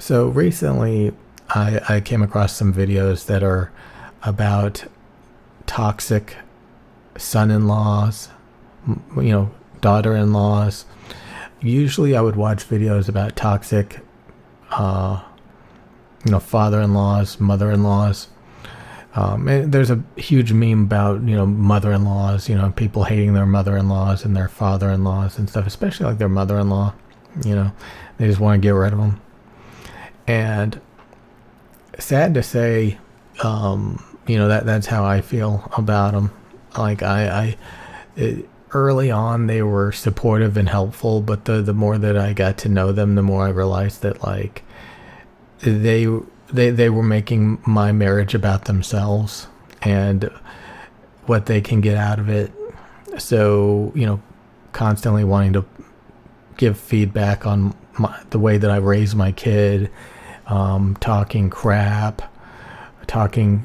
So recently, I came across some videos that are about toxic son-in-laws, you know, daughter-in-laws. Usually, I would watch videos about toxic, uh, father-in-laws, mother-in-laws. And there's a huge meme about mother-in-laws, people hating their mother-in-laws and their father-in-laws and stuff, especially like their mother-in-law. You know, they just want to get rid of them. And sad to say, that's how I feel about them. Like early on they were supportive and helpful, but the more that I got to know them, the more I realized that like they were making my marriage about themselves and what they can get out of it. So constantly wanting to give feedback on the way that I raise my kid, talking crap, talking,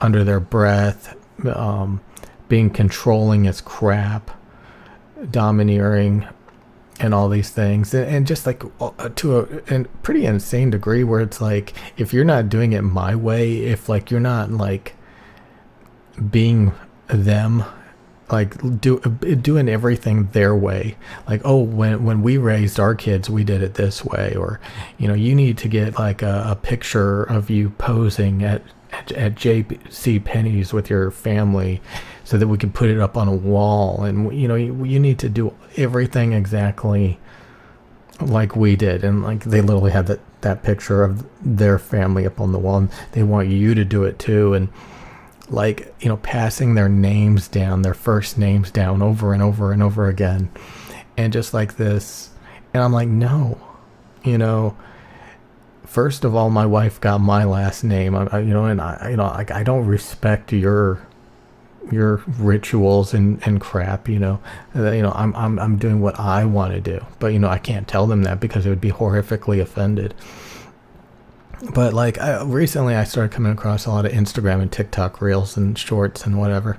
under their breath, being controlling as crap, domineering, and all these things. And just like to a pretty insane degree where it's like, if you're not doing it my way, if like you're not like being them, like doing everything their way, like, oh, when we raised our kids we did it this way, or you need to get like a picture of you posing at JC Penney's with your family so that we can put it up on a wall, and you need to do everything exactly like we did. And like they literally had that picture of their family up on the wall, and they want you to do it too. And like, passing their names down, their first names down over and over and over again. And just like this. And I'm like, no, first of all, my wife got my last name, and I don't respect your rituals and crap, I'm doing what I want to do. But, I can't tell them that because it would be horrifically offended. But like recently I started coming across a lot of Instagram and TikTok reels and shorts and whatever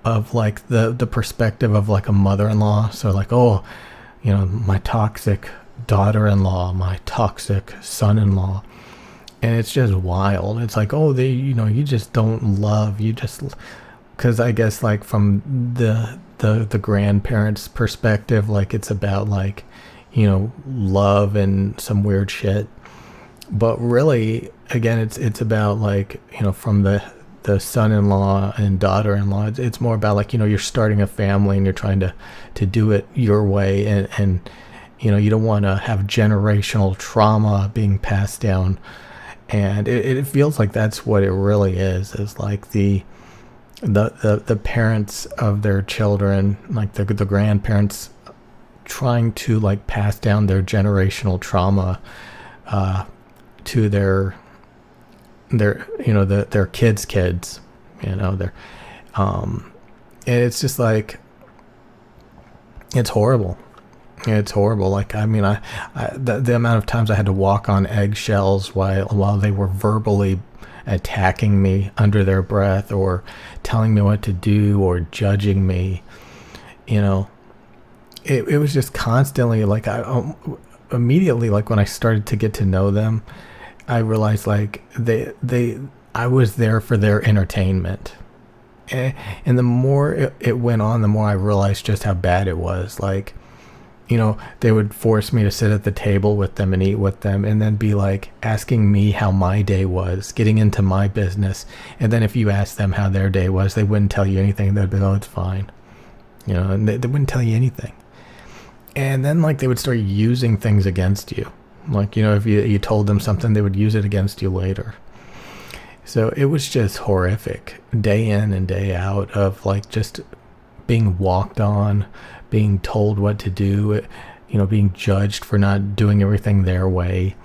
of like the perspective of like a mother-in-law. So like, oh, my toxic daughter-in-law, my toxic son-in-law. And it's just wild. It's like, oh, you just don't love, because I guess like from the grandparents' perspective, like it's about like, love and some weird shit. But really, again, it's about like, from the son-in-law and daughter-in-law, it's more about like, you're starting a family and you're trying to do it your way. And you don't want to have generational trauma being passed down. And it feels like that's what it really is like the parents of their children, like the grandparents trying to like pass down their generational trauma, to their kids, and it's just like, it's horrible. Like, I mean, the amount of times I had to walk on eggshells while they were verbally attacking me under their breath, or telling me what to do, or judging me, it was just constantly like, immediately, like when I started to get to know them, I realized like I was there for their entertainment. And the more it went on, the more I realized just how bad it was. Like, they would force me to sit at the table with them and eat with them, and then be like asking me how my day was, getting into my business. And then if you asked them how their day was, they wouldn't tell you anything. They'd be like, oh, it's fine. And they wouldn't tell you anything. And then like they would start using things against you. Like, if you told them something, they would use it against you later. So it was just horrific, day in and day out, of like just being walked on, being told what to do, being judged for not doing everything their way,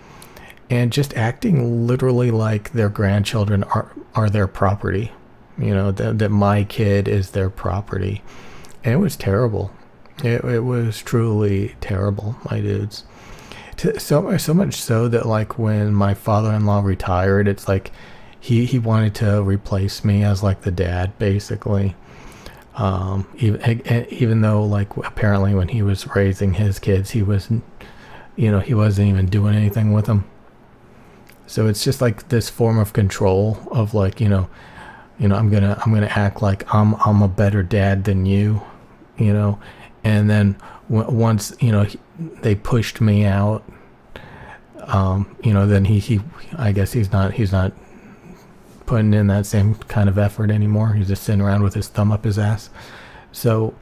and just acting literally like their grandchildren are their property, that my kid is their property. And it was terrible. It was truly terrible, my dudes. So much so that like when my father-in-law retired, it's like he wanted to replace me as like the dad, basically. Even though like apparently when he was raising his kids, he wasn't even doing anything with them. So it's just like this form of control of like, I'm gonna act like I'm a better dad than you, you know, and then once they pushed me out, then he I guess he's not putting in that same kind of effort anymore. He's just sitting around with his thumb up his ass. So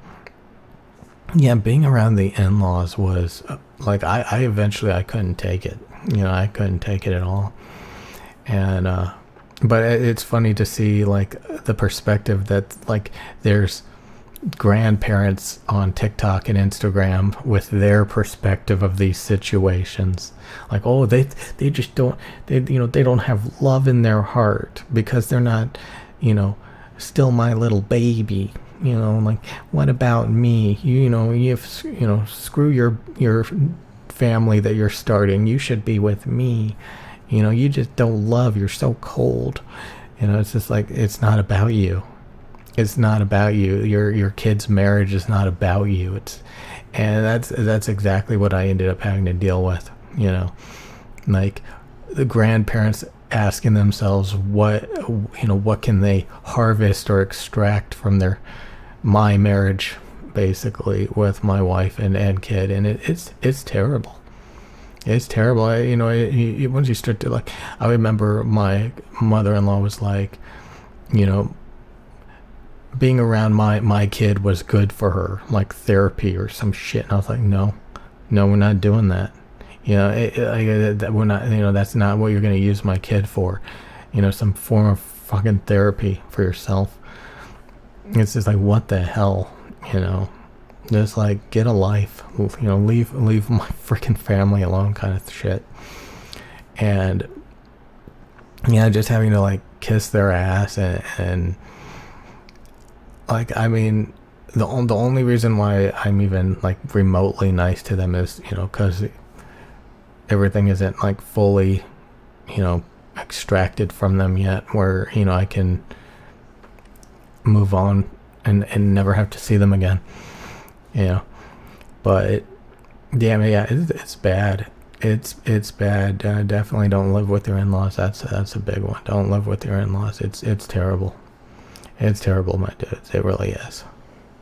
yeah, being around the in-laws was like I eventually I couldn't take it. I couldn't take it at all. And but it's funny to see like the perspective that like there's grandparents on TikTok and Instagram with their perspective of these situations. Like, oh, they just don't they don't have love in their heart because they're not, still my little baby. Like, what about me? Screw your family that you're starting. You should be with me. You just don't love. You're so cold. It's just like, it's not about you. It's not about you. Your kid's marriage is not about you. And that's exactly what I ended up having to deal with. Like the grandparents asking themselves what can they harvest or extract from my marriage, basically, with my wife and kid, and it's terrible. It's terrible. Once you start to like, I remember my mother-in-law was like, being around my kid was good for her, like therapy or some shit. And I was like, no, we're not doing that. We're not. That's not what you're going to use my kid for. Some form of fucking therapy for yourself. It's just like, what the hell, Just like, get a life. Leave my freaking family alone, kind of shit. And yeah, just having to like kiss their ass and like, I mean, the only reason why I'm even like remotely nice to them is, because everything isn't like fully, extracted from them yet, where, I can move on and never have to see them again. But yeah, it's bad. It's bad. Definitely don't live with your in-laws. That's a big one. Don't live with your in-laws. It's terrible. It's terrible, my dudes. It really is.